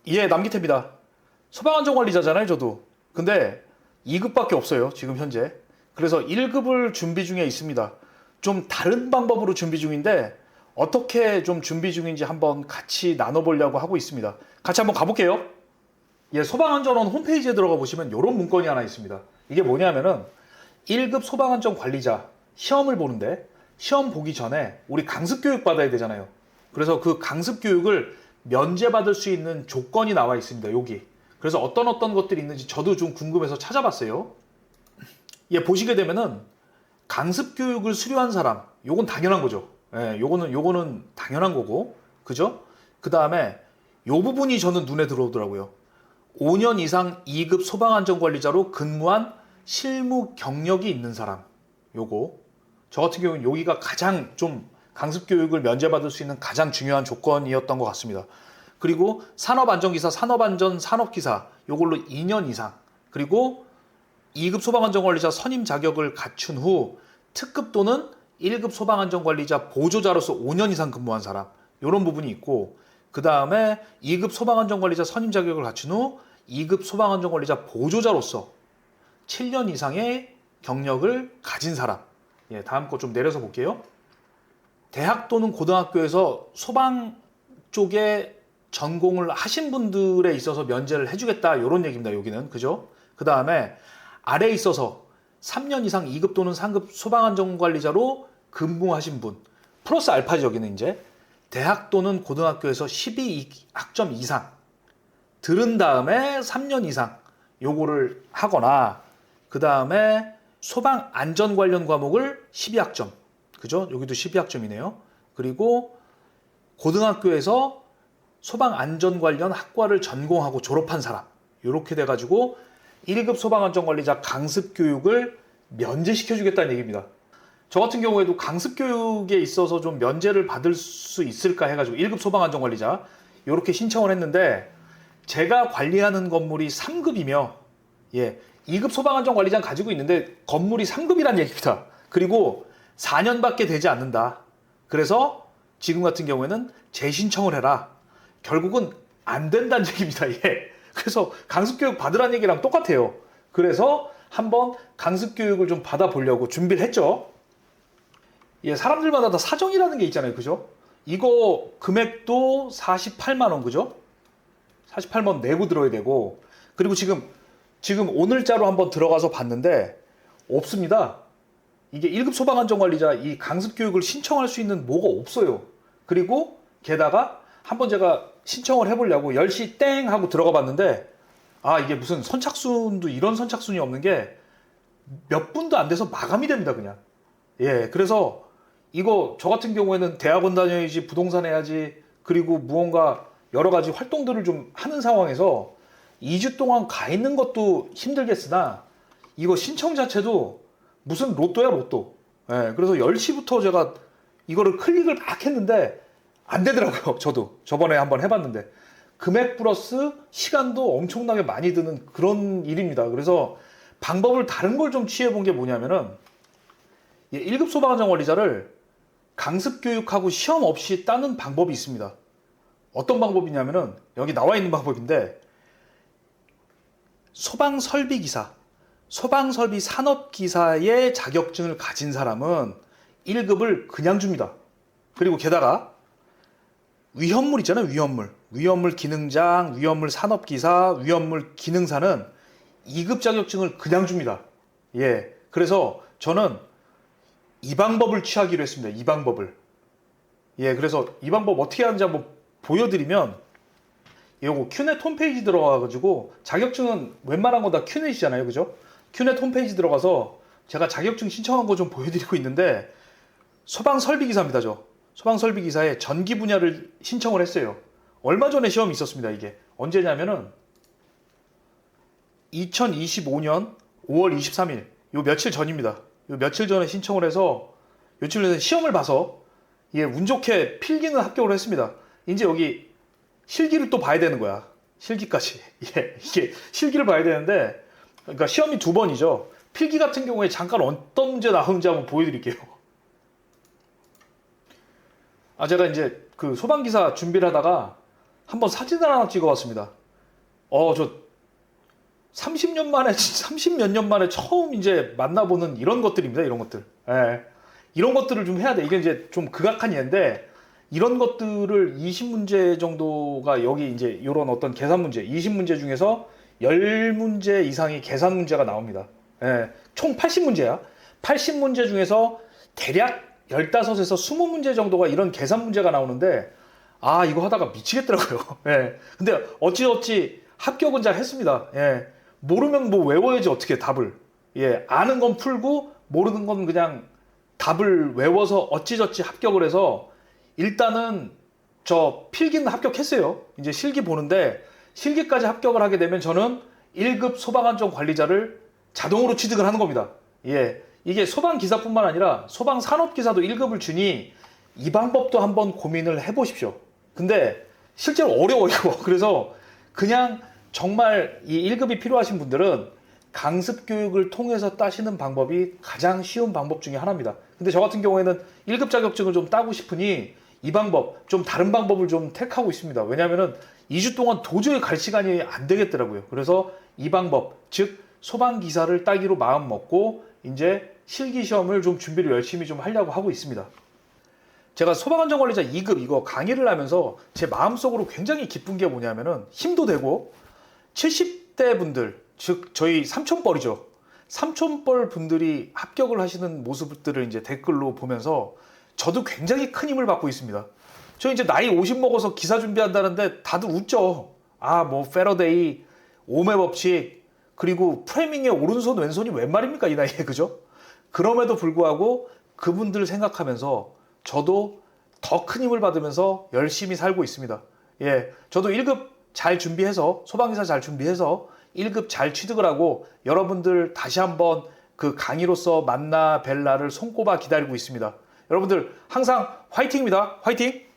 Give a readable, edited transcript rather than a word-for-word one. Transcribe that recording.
예, 남기태입니다. 소방안전관리자잖아요, 저도. 근데 2급밖에 없어요, 지금 현재. 그래서 1급을 준비 중에 있습니다. 좀 다른 방법으로 준비 중인데 어떻게 좀 준비 중인지 한번 같이 나눠보려고 하고 있습니다. 같이 한번 가볼게요. 예, 소방안전원 홈페이지에 들어가 보시면 이런 문건이 하나 있습니다. 이게 뭐냐면은 1급 소방안전관리자 시험을 보는데 시험 보기 전에 우리 강습교육 받아야 되잖아요. 그래서 그 강습교육을 면제받을 수 있는 조건이 나와 있습니다. 여기. 그래서 어떤 것들이 있는지 저도 좀 궁금해서 찾아봤어요. 예, 보시게 되면은 강습교육을 수료한 사람, 요건 당연한 거죠. 예, 요거는 당연한 거고, 그죠? 그 다음에 요 부분이 저는 눈에 들어오더라고요. 5년 이상 2급 소방안전관리자로 근무한 실무 경력이 있는 사람, 요거. 저 같은 경우는 여기가 가장 좀 강습교육을 면제받을 수 있는 가장 중요한 조건이었던 것 같습니다. 그리고 산업안전기사, 산업안전, 산업기사 요걸로 2년 이상, 그리고 2급 소방안전관리자 선임 자격을 갖춘 후 특급 또는 1급 소방안전관리자 보조자로서 5년 이상 근무한 사람, 이런 부분이 있고, 그 다음에 2급 소방안전관리자 선임 자격을 갖춘 후 2급 소방안전관리자 보조자로서 7년 이상의 경력을 가진 사람. 예, 다음 거 좀 내려서 볼게요. 대학 또는 고등학교에서 소방 쪽에 전공을 하신 분들에 있어서 면제를 해주겠다, 이런 얘기입니다. 여기는. 그죠? 그 다음에 아래에 있어서 3년 이상 2급 또는 3급 소방안전관리자로 근무하신 분 플러스 알파지. 여기는 이제 대학 또는 고등학교에서 12학점 이상 들은 다음에 3년 이상 요거를 하거나, 그 다음에 소방안전 관련 과목을 12학점, 그죠? 여기도 12학점이네요. 그리고 고등학교에서 소방안전 관련 학과를 전공하고 졸업한 사람, 이렇게 돼가지고 1급 소방안전관리자 강습교육을 면제시켜주겠다는 얘기입니다. 저 같은 경우에도 강습교육에 있어서 좀 면제를 받을 수 있을까 해가지고 1급 소방안전관리자 이렇게 신청을 했는데, 제가 관리하는 건물이 3급이며, 예, 2급 소방안전관리자는 가지고 있는데 건물이 3급이란 얘기입니다. 그리고 4년밖에 되지 않는다. 그래서 지금 같은 경우에는 재신청을 해라. 결국은 안 된다는 얘기입니다. 예. 그래서 강습교육 받으라는 얘기랑 똑같아요. 그래서 한번 강습교육을 좀 받아보려고 준비를 했죠. 예, 사람들마다 다 사정이라는 게 있잖아요. 그죠? 이거 금액도 48만 원, 그죠? 48만 원 내고 들어야 되고, 그리고 지금 오늘자로 한번 들어가서 봤는데 없습니다. 이게 1급 소방안전관리자 이 강습교육을 신청할 수 있는 뭐가 없어요. 그리고 게다가 한번 제가 신청을 해보려고 10시 땡 하고 들어가 봤는데, 아, 이게 무슨 선착순도 이런 선착순이 없는 게 몇 분도 안 돼서 마감이 됩니다, 그냥. 예, 그래서 이거 저 같은 경우에는 대학원 다녀야지, 부동산 해야지, 그리고 무언가 여러 가지 활동들을 좀 하는 상황에서 2주 동안 가 있는 것도 힘들겠으나 이거 신청 자체도 무슨 로또야, 로또. 예, 그래서 10시부터 제가 이거를 클릭을 막 했는데 안 되더라고요. 저도 저번에 한번 해봤는데 금액 플러스 시간도 엄청나게 많이 드는 그런 일입니다. 그래서 방법을 다른 걸 좀 취해본 게 뭐냐면은, 1급 소방안전관리자를 강습교육하고 시험 없이 따는 방법이 있습니다. 어떤 방법이냐면은 여기 나와 있는 방법인데, 소방설비기사, 소방설비 산업기사의 자격증을 가진 사람은 1급을 그냥 줍니다. 그리고 게다가 위험물 있잖아요. 위험물 기능장, 위험물 산업기사, 위험물 기능사는 2급 자격증을 그냥 줍니다. 예, 그래서 저는 이 방법을 취하기로 했습니다. 이 방법을. 예, 그래서 이 방법 어떻게 하는지 한번 보여드리면, 요거 큐넷 홈페이지 들어가가지고, 자격증은 웬만한 거 다 큐넷이잖아요. 그죠? 큐넷 홈페이지 들어가서 제가 자격증 신청한 거 좀 보여드리고 있는데, 소방설비기사입니다. 저 소방설비기사의 전기 분야를 신청을 했어요. 얼마 전에 시험이 있었습니다. 이게 언제냐면은 2025년 5월 23일, 요 며칠 전입니다. 요 며칠 전에 신청을 해서 며칠 전에 시험을 봐서, 예, 운 좋게 필기는 합격을 했습니다. 이제 여기 실기를 또 봐야 되는 거야. 실기까지. 예, 이게 실기를 봐야 되는데, 그러니까 시험이 2번이죠. 필기 같은 경우에 잠깐 어떤 문제 나오는지 한번 보여드릴게요. 제가 이제 그 소방기사 준비를 하다가 한번 사진을 하나 찍어봤습니다. 저 30년 만에, 30몇 년 만에 처음 이제 만나보는 이런 것들입니다. 이런 것들. 예. 이런 것들을 좀 해야 돼. 이게 이제 좀 극악한 예인데, 이런 것들을 20문제 정도가 여기 이제 이런 어떤 계산 문제, 20문제 중에서 10문제 이상이 계산 문제가 나옵니다. 예. 총 80문제야. 80문제 중에서 대략 15에서 20문제 정도가 이런 계산 문제가 나오는데, 이거 하다가 미치겠더라고요. 예. 근데 어찌어찌 합격은 잘 했습니다. 예. 모르면 뭐 외워야지 어떻게 답을. 예. 아는 건 풀고 모르는 건 그냥 답을 외워서 어찌저찌 합격을 해서 일단은 저 필기는 합격했어요. 이제 실기 보는데 실기까지 합격을 하게 되면 저는 1급 소방안전 관리자를 자동으로 취득을 하는 겁니다. 예. 이게 소방기사뿐만 아니라 소방산업기사도 1급을 주니 이 방법도 한번 고민을 해보십시오. 근데 실제로 어려워요. 그래서 그냥 정말 이 1급이 필요하신 분들은 강습 교육을 통해서 따시는 방법이 가장 쉬운 방법 중에 하나입니다. 근데 저 같은 경우에는 1급 자격증을 좀 따고 싶으니 이 방법, 좀 다른 방법을 좀 택하고 있습니다. 왜냐하면 2주 동안 도저히 갈 시간이 안 되겠더라고요. 그래서 이 방법, 즉 소방기사를 따기로 마음 먹고 이제 실기시험을 좀 준비를 열심히 좀 하려고 하고 있습니다. 제가 소방안전관리자 2급 이거 강의를 하면서 제 마음속으로 굉장히 기쁜 게 뭐냐면은 힘도 되고 70대 분들, 즉 저희 삼촌뻘이죠. 삼촌뻘 분들이 합격을 하시는 모습들을 이제 댓글로 보면서 저도 굉장히 큰 힘을 받고 있습니다. 저 이제 나이 50 먹어서 기사 준비한다는데 다들 웃죠. 뭐 패러데이, 오음의 법칙, 그리고 프레밍의 오른손 왼손이 웬 말입니까 이 나이에, 그죠? 그럼에도 불구하고 그분들 생각하면서 저도 더 큰 힘을 받으면서 열심히 살고 있습니다. 예, 저도 1급 잘 준비해서 소방기사 잘 준비해서 1급 잘 취득을 하고 여러분들 다시 한번 그 강의로서 만나 뵐 날을 손꼽아 기다리고 있습니다. 여러분들 항상 화이팅입니다. 화이팅!